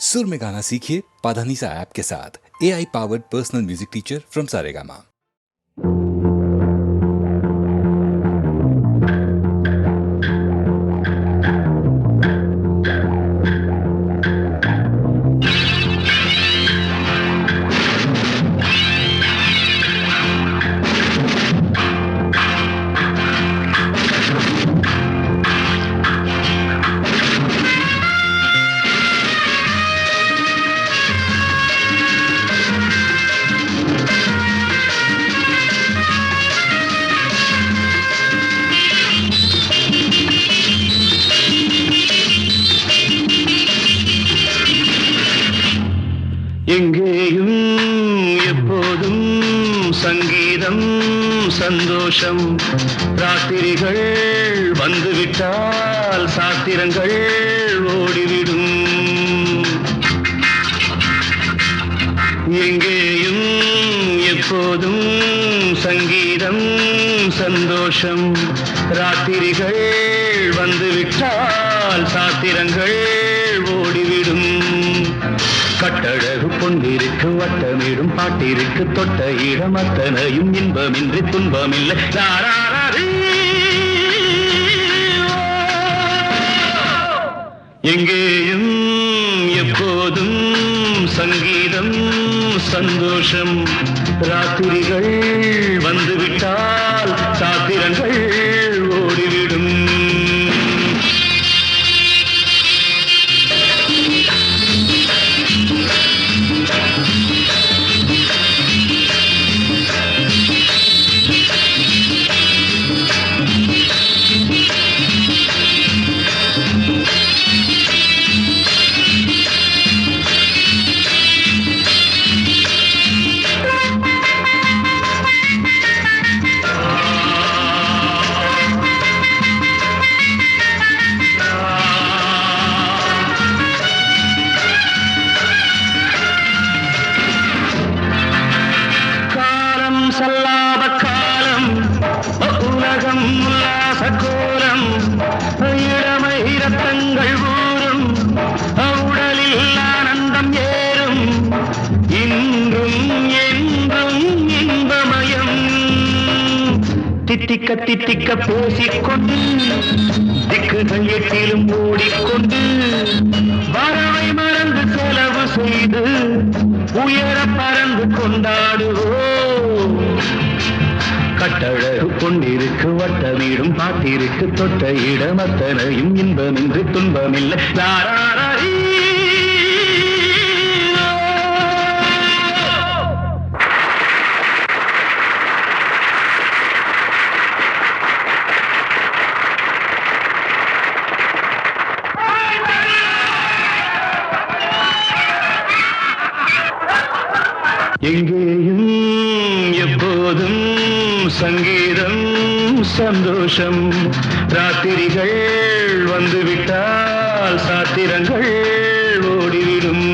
सुर में गाना सीखिए पाधानीसा ऐप के साथ। AI powered personal music teacher from Saregama. எங்கேயும் எப்போதும் சங்கீதம் சந்தோஷம். ராத்திரிகள் வந்துவிட்டால் சாத்திரங்கள் ஓடிவிடும். எங்கேயும் எப்போதும் சங்கீதம் சந்தோஷம். ராத்திரிகள் வந்துவிட்டால் சாத்திரங்கள் ஓடிவிடும். கட்டழகு பொன்னிருக்கு வட்டமிடும் பாட்டிற்கு தொட்ட இடம் அத்தனையும் இன்பமின்றி துன்பமில்லை. எங்கேயும் எப்போதும் சங்கீதம் சந்தோஷம். ராத்திரிகள் வந்துவிட்டால் சாத்திரங்கள் ஓடிவிடும். சல்லாப காலம் உலகம் உல்லாச கோலம். இளமை ரத்தங்கள் ஊறும் உடலில் ஆனந்தம் ஏறும். இன்றும் என்றும் இன்பமயம். தித்திக்க தித்திக்க பேசிக்கொண்டு திக்குகள் எட்டிலும் ஓடிக்கொண்டு வரவை மறந்து செலவு செய்து உயர பறந்து கொண்டாடுவோம். கட்டழகு பொன்னிருக்கு வட்டமிடும் பாட்டிற்கு தொட்ட இடம் அத்தனையும் இன்பமின்றி துன்பமில்லை. எங்கேயும் எப்போதும் சங்கீதம் சந்தோஷம். ராத்திரிகள் வந்துவிட்டால் சாத்திரங்கள் ஓடிவிடும்.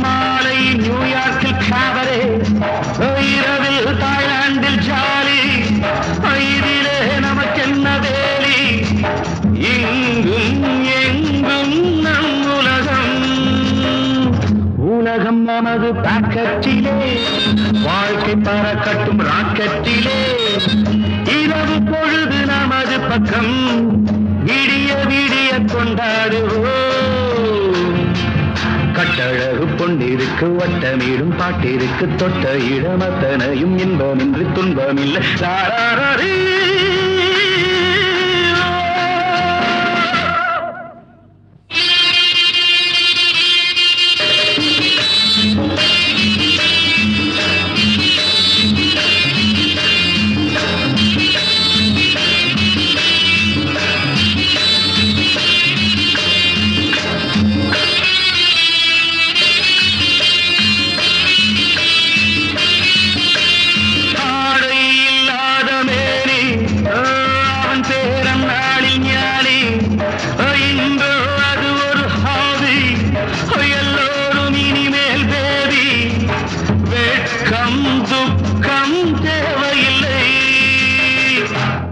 மாலை நியூயார்க்கில் காபரே, இரவில் தாய்லாந்தில் ஜாலி. இதிலே நமக்கென்ன வேலி? இங்கும் எங்கும் நம் உலகம். உலகம் நமது பாக்கெட்டிலே, வாழ்க்கை பறக்கட்டும் ராக்கெட்டிலே. இரவு பொழுது நமது பக்கம், விடிய விடிய கொண்டாடுவோம். கட்டழகு பொன்னிருக்கு வட்டமிடும் பாட்டிற்கு தொட்ட இடம் அத்தனையும் இன்பமின்றி துன்பமில்லை.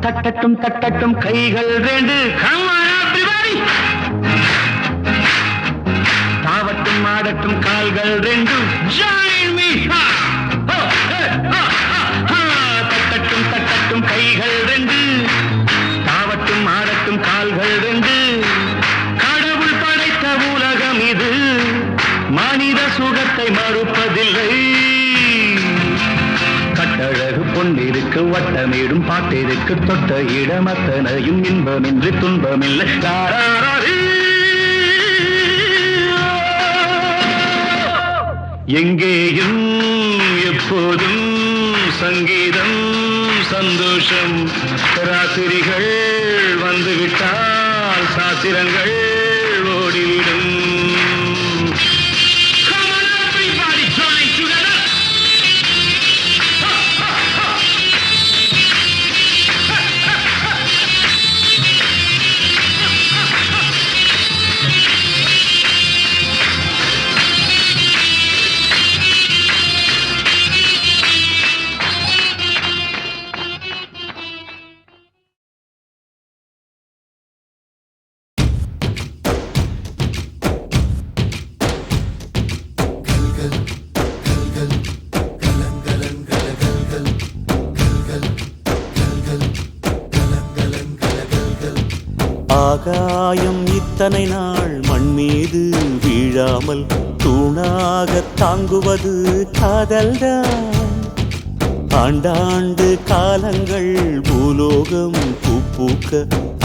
தட்டட்டும் தட்டட்டும் கைகள் ரெண்டு Come on everybody தாவட்டும் ஆடட்டும் கால்கள் ரெண்டு Join me தட்டட்டும் தட்டட்டும் கைகள் ரெண்டு தாவட்டும் ஆடட்டும் கால்கள் ரெண்டு கடவுள் படைத்த உலகம் இது மனித சுகத்தை மறுப்பதில்லை கட்டழகு பொன்னிருக்கு வட்டமேடும் பாட்டிற்கு தொட்ட இடம் அத்தனையும் இன்பமின்றி துன்பமில்லை எங்கேயும் எப்போதும் சங்கீதம் சந்தோஷம் ராத்திரிகள் வந்துவிட்டால் சாத்திரங்கள் ஓடிவிடும் ஆகாயம் இத்தனை நாள் மண் மீது வீழாமல் தூணாக தாங்குவது காதல்தான் ஆண்டாண்டு காலங்கள் பூலோகம் பூக்க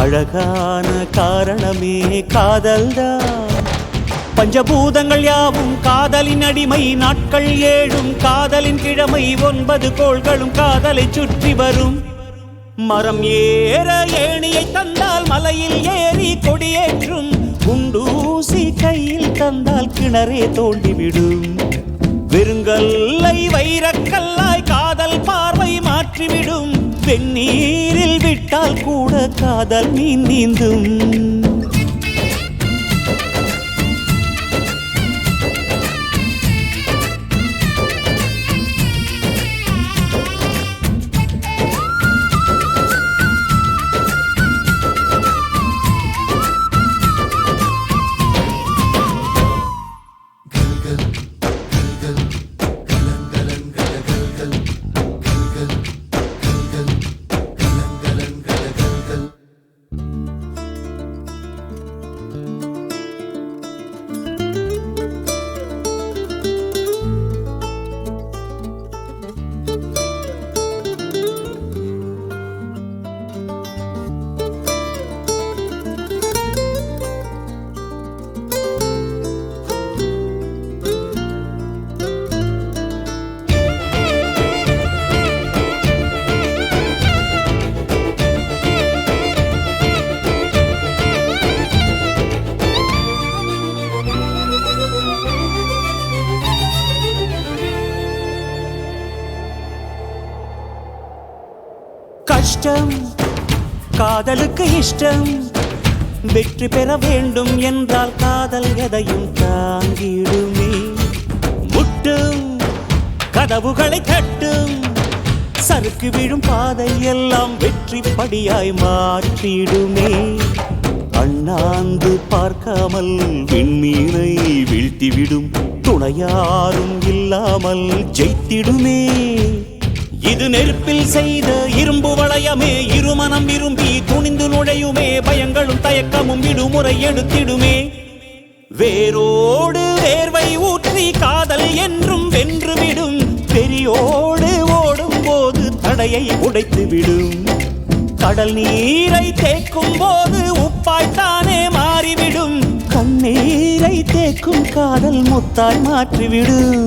அழகான காரணமே காதல்தான் பஞ்சபூதங்கள் யாவும் காதலின் அடிமை நாட்கள் ஏழும் காதலின் கிழமை 9 கோள்களும் காதலை சுற்றி வரும் மரம் ஏற ஏணியை தந்தால் மலையில் ஏறி கொடியேற்றும் குண்டூசி கையில் தந்தால் கிணறே தோண்டிவிடும் வெறுங்கல்லை வைரக்கல்லாய் காதல் பார்வை மாற்றிவிடும் வெந்நீரில் விட்டால் கூட காதல் மீன் நீந்தும் கஷ்டம் காதலுக்கு இஷ்டம் வெற்றி பெற வேண்டும் என்றால் காதல் எதையும் தாங்கிடுமே முட்டும் கதவுகளை தட்டும் சறுக்கு விழும் பாதை எல்லாம் வெற்றி படியாய் மாற்றிடுமே அண்ணாந்து பார்க்காமல் விண்மீனை வீழ்த்திவிடும் துணையாரும் இல்லாமல் ஜெயித்திடுமே இது நெருப்பில் செய்த இரும்பு வளையமே இருமனம் விரும்பி துணிந்து நுழையுமே பயங்களும் தயக்கமும் விடுமுறை எடுத்திடுமே வேரோடு வேர்வை ஊற்றி காதல் என்றும் வென்றுவிடும் பெரியோடு ஓடும் போது தடையை உடைத்துவிடும் கடல் நீரை தேக்கும் போது உப்பாய்த்தானே மாறிவிடும் கண்ணீரை தேக்கும் காதல் முத்தாய் மாற்றிவிடும்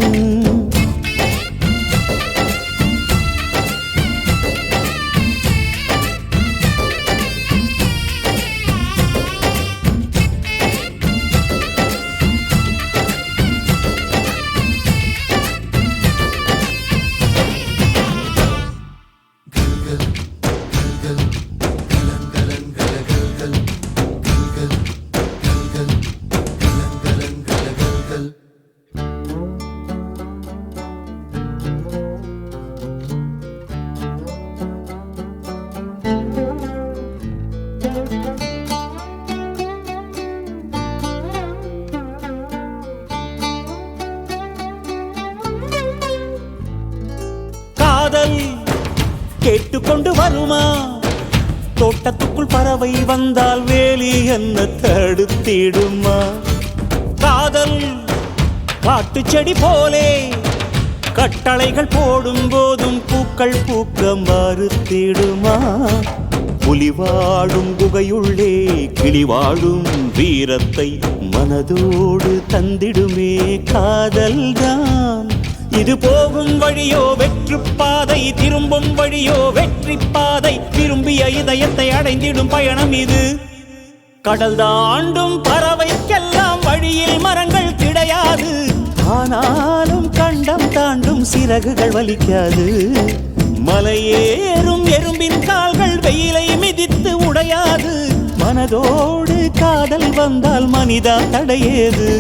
காவல் கேட்டுக்கொண்டு வருமா? தோட்டத்துக்குள் பறவை வந்தால் வேலி என்ன தடுத்திடுமா? காதல் காட்டு செடி போலே கட்டளைகள் போடும் போதும் பூக்கள் பூக்க மறுத்திடுமா? புலி வாழும் குகையுள்ளே கிளி வாழும் வீரத்தை மனதோடு தந்திடுமே காதல்தான். இது போகும் வழியோ வெற்று பாதை, திரும்பும் வழியோ வெற்றி பாதை, திரும்பிய இதயத்தை அடைந்திடும் பயணம் இது. கடல் தாண்டும் பறவைக்கெல்லாம் வழியில் மரங்கள் கிடையாது, ஆனாலும் கண்டம் தாண்டும் சிறகுகள் வலிக்காது. மலையேறும் எறும்பின் கால்கள் வெயிலை மிதித்து உடையாது, மனதோடு காதல் வந்தால் மனிதா தடையேது?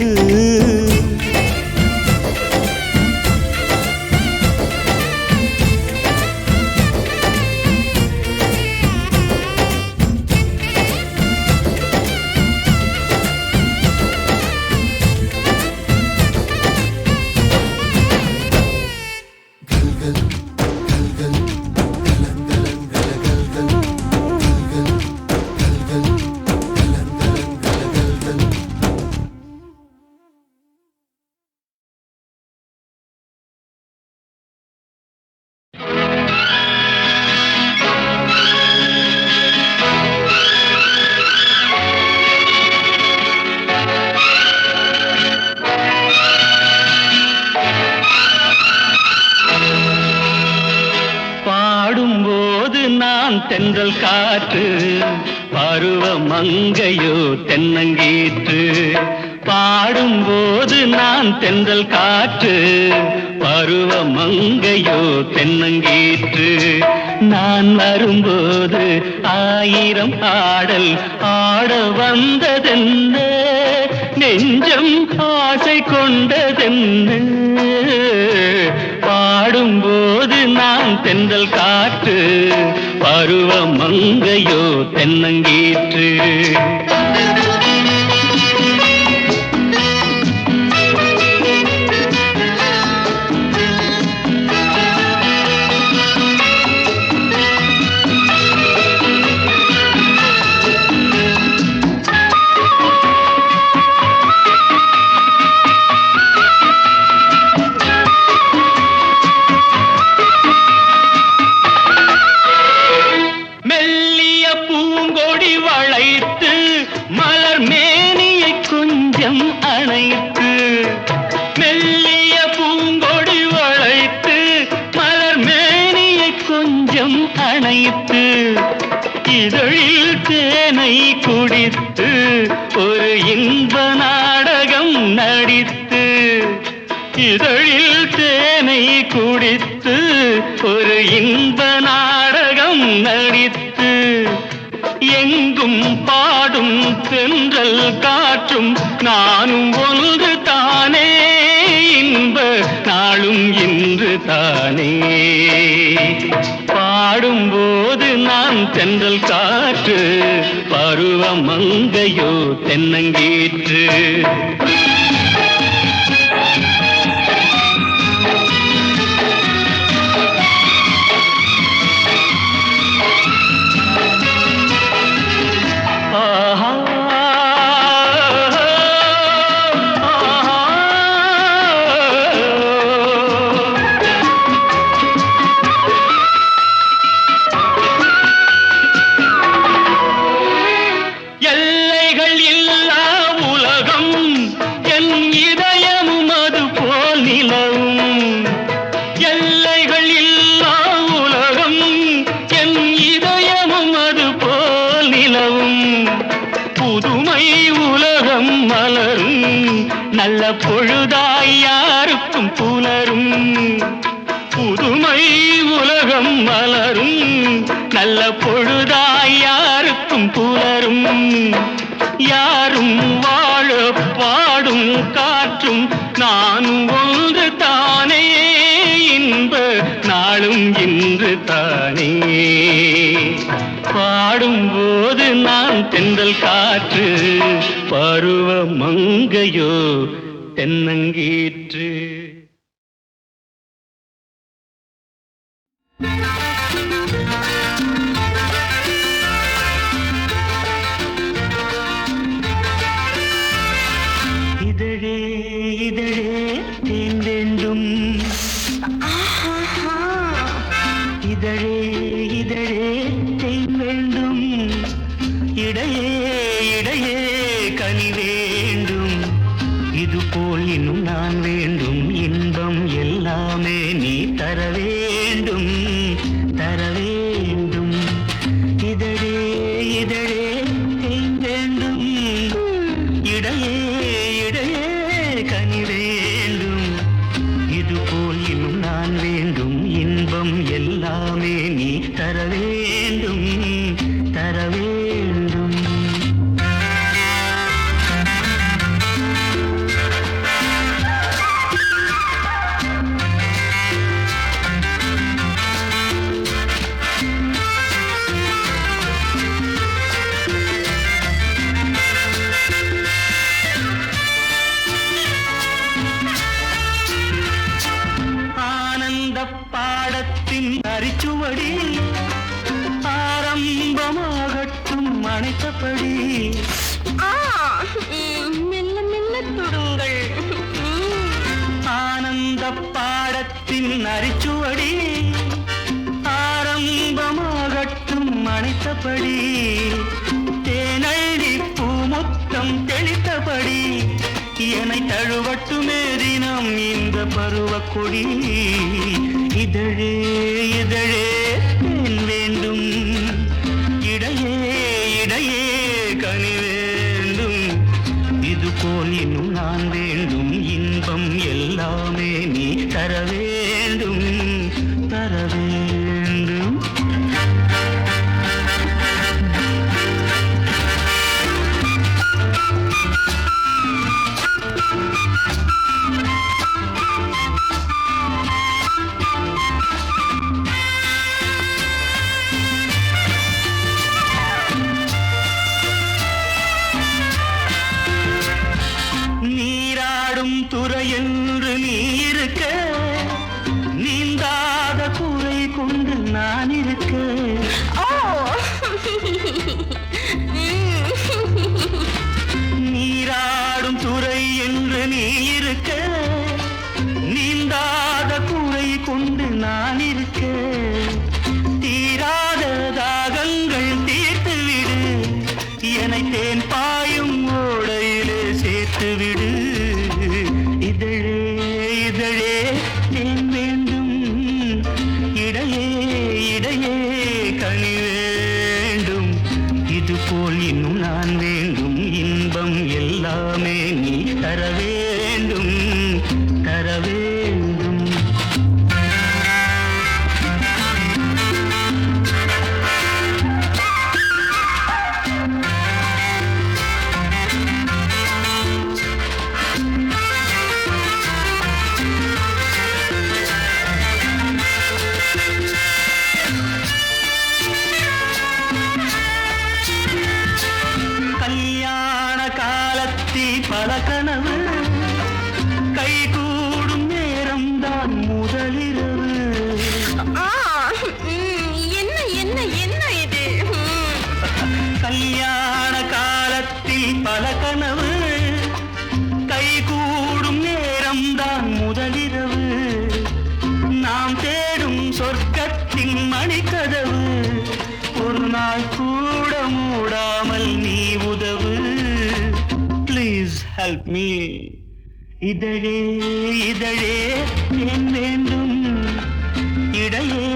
தென்றல் காற்று பருவ மங்கையோ தென்னங்கீற்று. பாடும்போது நான் தென்றல் காற்று பருவ மங்கையோ தென்னங்கீற்று. நான் வரும்போது ஆயிரம் ஆடல் ஆட வந்ததென்ன, நெஞ்சம் ஆசை கொண்டதென்ன. பாடும்போது நான் தென்றல் காற்று பருவ மங்கையோ தென்னங்கீற்று. இதழில் தேனை குடித்து ஒரு இன்ப நாடகம் நடித்து, இதழில் தேனை குடித்து ஒரு இன்ப நாடகம் நடித்து, எங்கும் பாடும் தென்றல் காற்றும் நானும் ஒன்று தானே, இன்ப நாளும் இன்று தானே. பாடும்போது நான் தென்றல் காற்று பருவ மங்கையோ தென்னங்கீற்று. நல்ல பொழுதாய் யாருக்கும் புலரும், புதுமை உலகம் மலரும். நல்ல பொழுதாய் யாருக்கும் புலரும். யாரும் வாழ பாடும் காற்றும் நானும் ஒன்று தானே, இன்ப நாளும் இன்று தானே. பாடும்போது நான் தென்றல் காற்று பருவ மங்கையோ தென்னங்கீற்று. இதழே இதழே தேன் வேண்டும், இதழே இதழே தேன் வேண்டும், இடையே இடையே கனி வேண்டும், இது போல் இன்னும் நான் வேண்டும், இன்பம் எல்லாமே நீ தர வேண்டும், தர வேண்டும். இதழே இதழே தேன் வேண்டும், இடையே இடையே கனி வேண்டும், இது போல் இன்னும் நான் வேண்டும், இன்பம் எல்லாமே நீ தர வேண்டும், தர வேண்டும். பாடத்தின் அரிச்சுவடி ஆரம்பமாகட்டும் அணைத்தபடி, மெல்ல மெல்ல தொடுங்கள். ஆனந்த பாடத்தின் அரிச்சுவடி ஆரம்பமாகட்டும் அணைத்தபடி, தேனழி பூமுத்தம் தெளித்தபடி, என்னை தழுவட்டுமே தினம் இந்த பருவக்கொடி. இதழே இதழே தேன் வேண்டும், இடையே இடையே கனி வேண்டும், இது போல் இன்னும் நான் வேண்டும், இன்பம் எல்லாமே நீ தர வேண்டும், தர வேண்டும். நீராடும் துறை என்று நீ இருக்க, நீந்தாத குறை கொண்டு நான் இருக்க. நீராடும் துறை என்று நீ இருக்க, நீந்தாத குறை கொண்டு நான் இருக்க. தீராத தாகங்கள் தீர்த்துவிடு, என்னை தேன் பாயும் ஓடையிலே சேர்த்துவிடு. இதழே இதழே தேன் வேண்டும், இடையே இடையே கனி வேண்டும், இது போல் இன்னும் நான் வேண்டும், இன்பம் எல்லாமே நீ தர வேண்டும், தர வேண்டும். கல்யாண காலத்தில் பல கனவு, கைகூடும் நேரம்தான் முதலிரவு. என்ன என்ன என்ன இது? கல்யாண காலத்தில் பல கனவு, கைகூடும் நேரம்தான் முதலிரவு. நாம் தேடும் சொர்க்கத்தின் மணிக்கதவு, ஒரு நாள் கூட மூடாமல் நீ உதவு. Please help me. இதழே இதழே தேன் வேண்டும், இடையே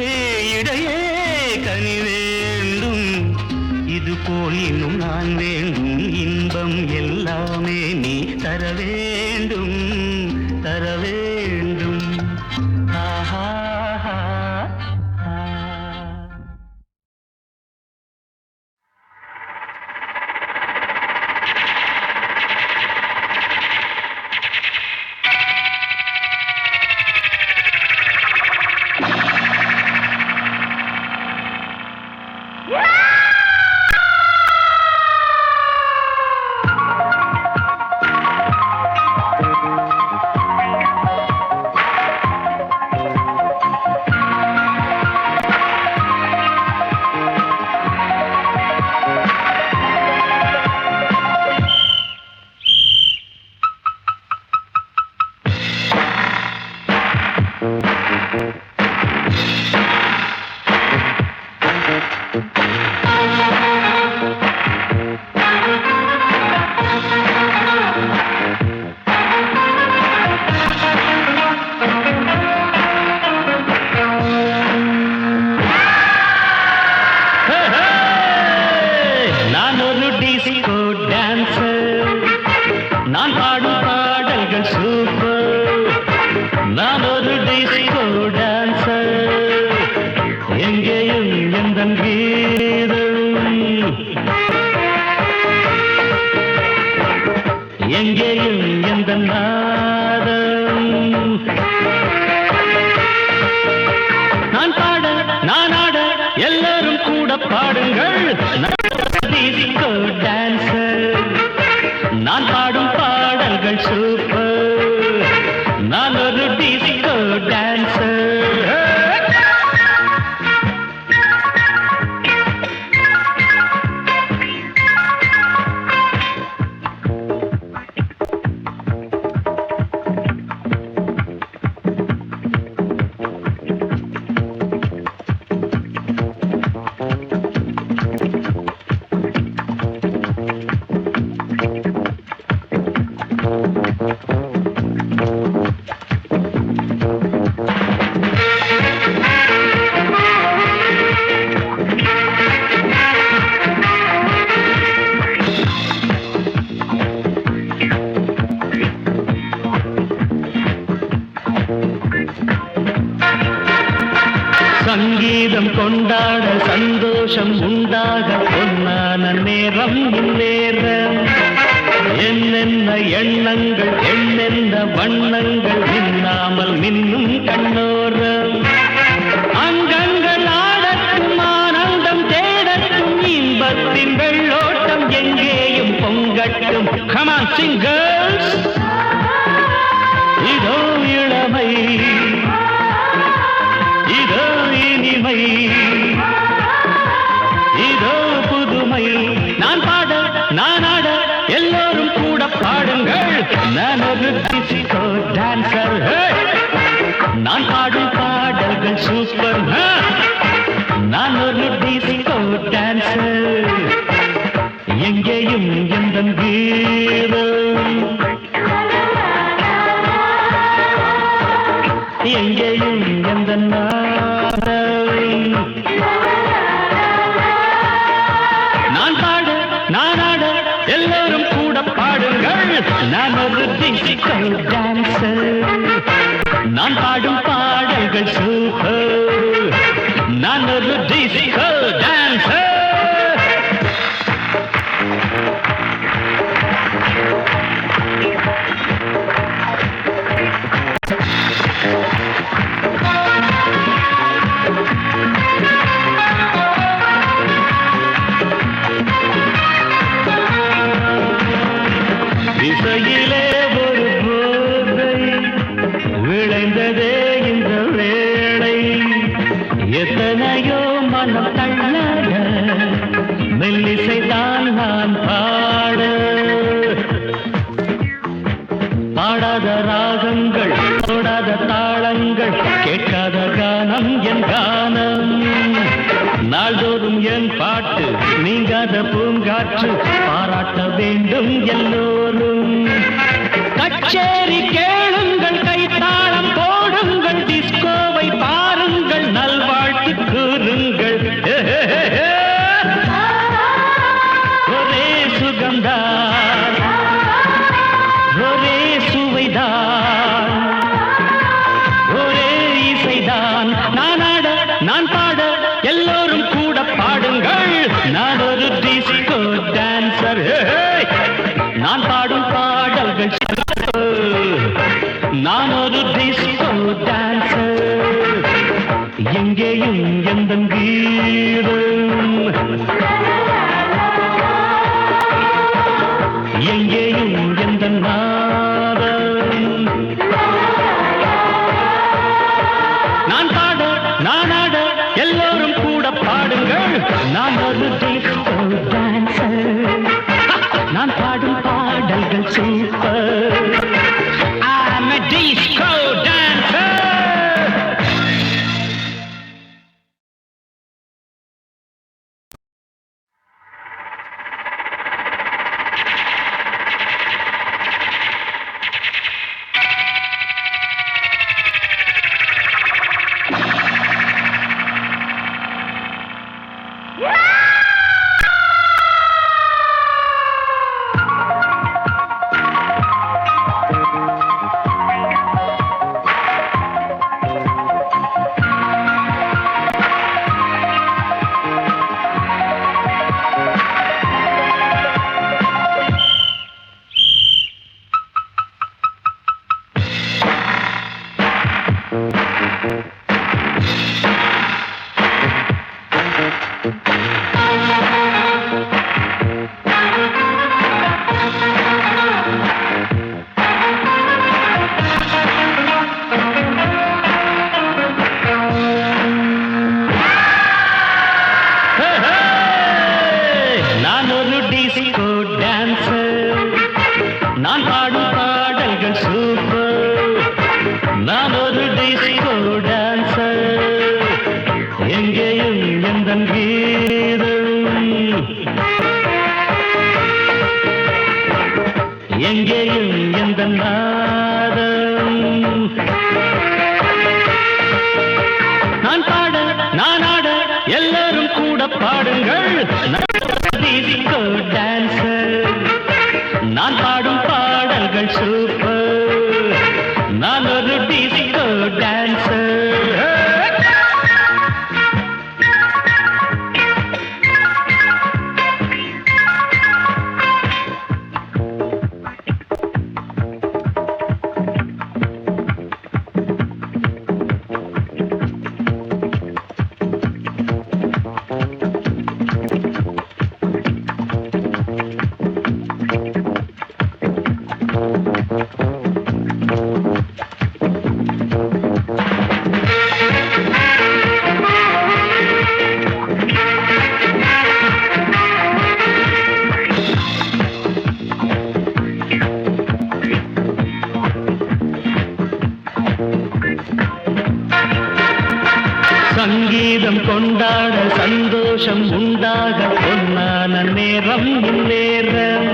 இடையே கனி வேண்டும், இது போல் இன்னும் நான் வேண்டும், இன்பம் எல்லாமே நீ தர வேண்டும், தர வேண்டும். ஆஹா பாடுங்கள் டிஸ்கோ டான்சர் நான் பாடும் பாடல்கள் சூப்பர் நான் ஒரு டிஸ்கோ டான்சர் சங்கீதம் கொண்டாட சந்தோஷம் உண்டாக பொன்னான நேரம் இந்நேரம் என்னென்ன எண்ணங்கள் என்னென்ன வண்ணங்கள் மின்னாமல் மின்னும் கண்ணோரம் அங்கங்கள் ஆடட்டும் ஆனந்தம் தேடட்டும் இன்பத்தின் வெள்ளோட்டம் எங்கேயும் பொங்கட்டும் Come on, sing girls. இதோ இளமை இதோ இனிமை இதோ புதுமை நான் பாட நான் ஆட எல்லோரும் கூட பாடுங்கள் நான் ஒரு டிஸ்கோ டான்சர் நான் பாடும் பாடல்கள் சூப்பர் நான் ஒரு டிஸ்கோ டான்சர் எங்கேயும் எந்த கீதம் எங்கேயும் எந்த நான் பாட நான் ஆட எல்லோரும் கூட பாடுங்கள் நான் ஒரு டிஸ்கோ டான்சர் நான் பாடும் பாடல்கள் சூப்பர் நான் ஒரு டிஸ்கோ டான்சர் இசையிலே ஒரு போதை விளைந்ததே இந்த வேளை எத்தனையோ மனம் தள்ளாட மெல்லிசைதான் நான் பாட பாடாத ராகங்கள் தொடாத தாளங்கள் கேட்காத கானம் என் கானம் நாள்தோறும் என் பாட்டு நீங்காத பூங்காற்று பாராட்ட வேண்டும் எல்லோரும் கச்சேரி கேளுங்கள் கைத்தாளம் போடுங்கள் டிஸ்கோவை பாருங்கள் நல்வாழ்த்து கூறுங்கள் ஒரே சுகம்தான் ஒரே சுவைதான் ஒரே இசைதான் நான் ஆட நான் பாட எல்லோரும் கூட பாடுங்கள் நான் ஒரு டிஸ்கோ டான்சர் நான் பாடும் பாடல்கள் நான் ஒரு டிஸ்கோ டான்சர் எங்கேயும் எந்த கீதம் எங்கேயும் எந்த நாதம் நான் பாட நான் ஆட எல்லோரும் கூட பாடுங்கள் நான் ஒரு டிஸ்கோ டான்சர் நான் பாடும் பாடல்கள் super I'm a disco dancer. எங்கேயும் எந்தன் கீதம், எங்கேயும் எந்தன் நாதம். நான் பாட நான் ஆட எல்லாரும் கூட பாடுங்கள். டிஸ்கோ டான்சர், நான் பாடும் பாடல்கள் சூப்பர். நான் ஒரு டிஸ்கோ டான்சர். சங்கீதம் கொண்டாட சந்தோஷம் உண்டாக பொன்னான நேரம் இந்நேரம்.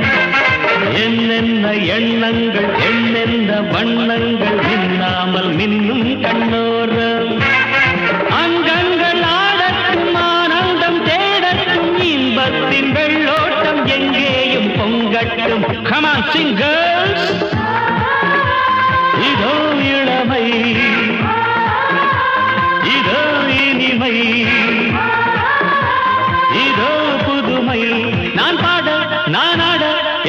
என்னென்ன எண்ணங்கள் என்னென்ன வண்ணங்கள் மின்னாமல் மின்னும் கண்ணோரம். அங்கங்கள் ஆடட்டும் ஆனந்தம் தேடட்டும் இன்பத்தின் வெள்ளோட்டம் எங்கேயும் பொங்கட்டும். Come on singers, இதோ இளமை, இதோ இனிமை, இதோ புதுமை. நான் பாட நான் ஆட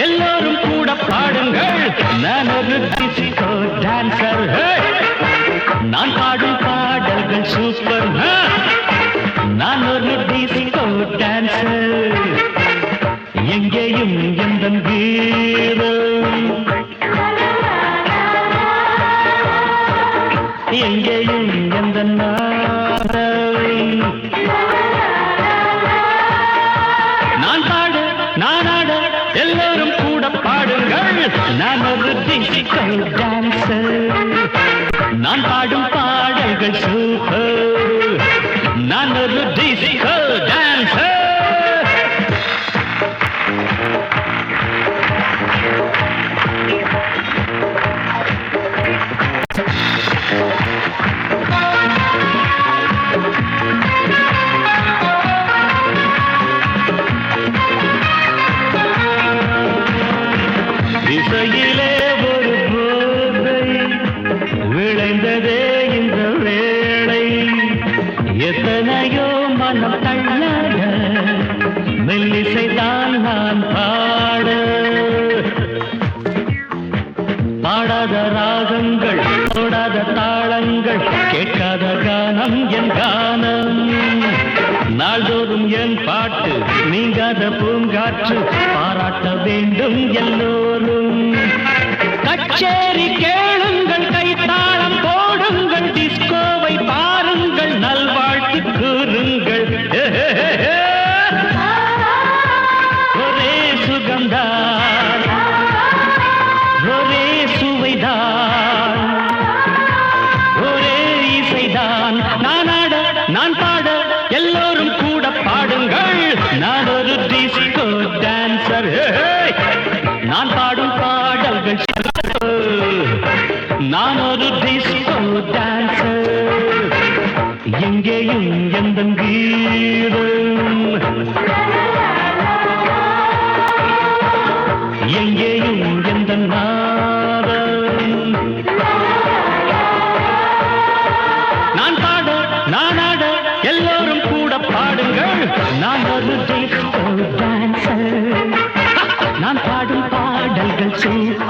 எல்லோரும் கூட பாடுங்கள். நான் ஒரு டிஸ்கோ டான்சர். நான் பாடும் பாடல்கள் சூப்பர். நான் ஒரு டிஸ்கோ டான்சர். எங்கேயும் எந்தன் கீதம், எங்கேயும் எந்தன் நாதம். நான் பாட நான் ஆட எல்லோரும் கூட பாடுங்கள். நான் ஒரு டிஸ்கோ டான்சர். நான் பாடும் பாடல்கள் சூப்பர். நான் ஒரு டிஸ்கோ டான்சர். இசையிலே ஒரு போதை விளைந்ததே இந்த வேளை. எத்தனையோ மனம் தள்ளாட மெல்லிசைதான் நான் பாட. பாடாத ராகங்கள் தொடாத தாளங்கள் கேட்காத கானம் என் கானம். நாள்தோறும் என் பாட்டு நீங்காத பூங்காற்று பாராட்ட வேண்டும் எல்லோரும். கச்சேரி கேளுங்கள், கைத்தாளம் போடுங்கள், டிஸ்கோவை பாருங்கள், நல்வாழ்த்து கூறுங்கள். ஒரே சுகம்தான், ஒரே சுவைதான், ஒரே இசைதான். நான் ஆட நான் பாட எல்லோரும் கூட பாடுங்கள். நான் ஒரு டிஸ்கோ டான்சர். நான் பாடும் பாடல்கள் நான் ஒரு டிஸ்கோ டான்சர். எங்கேயும் எந்தன் கீதம், எங்கேயும் எந்தன் நாதம். நான் பாட நான் ஆட எல்லோரும் கூட பாடுங்கள். நான் ஒரு டிஸ்கோ டான்சர். நான் பாடும் பாடல்கள் சூப்பர்.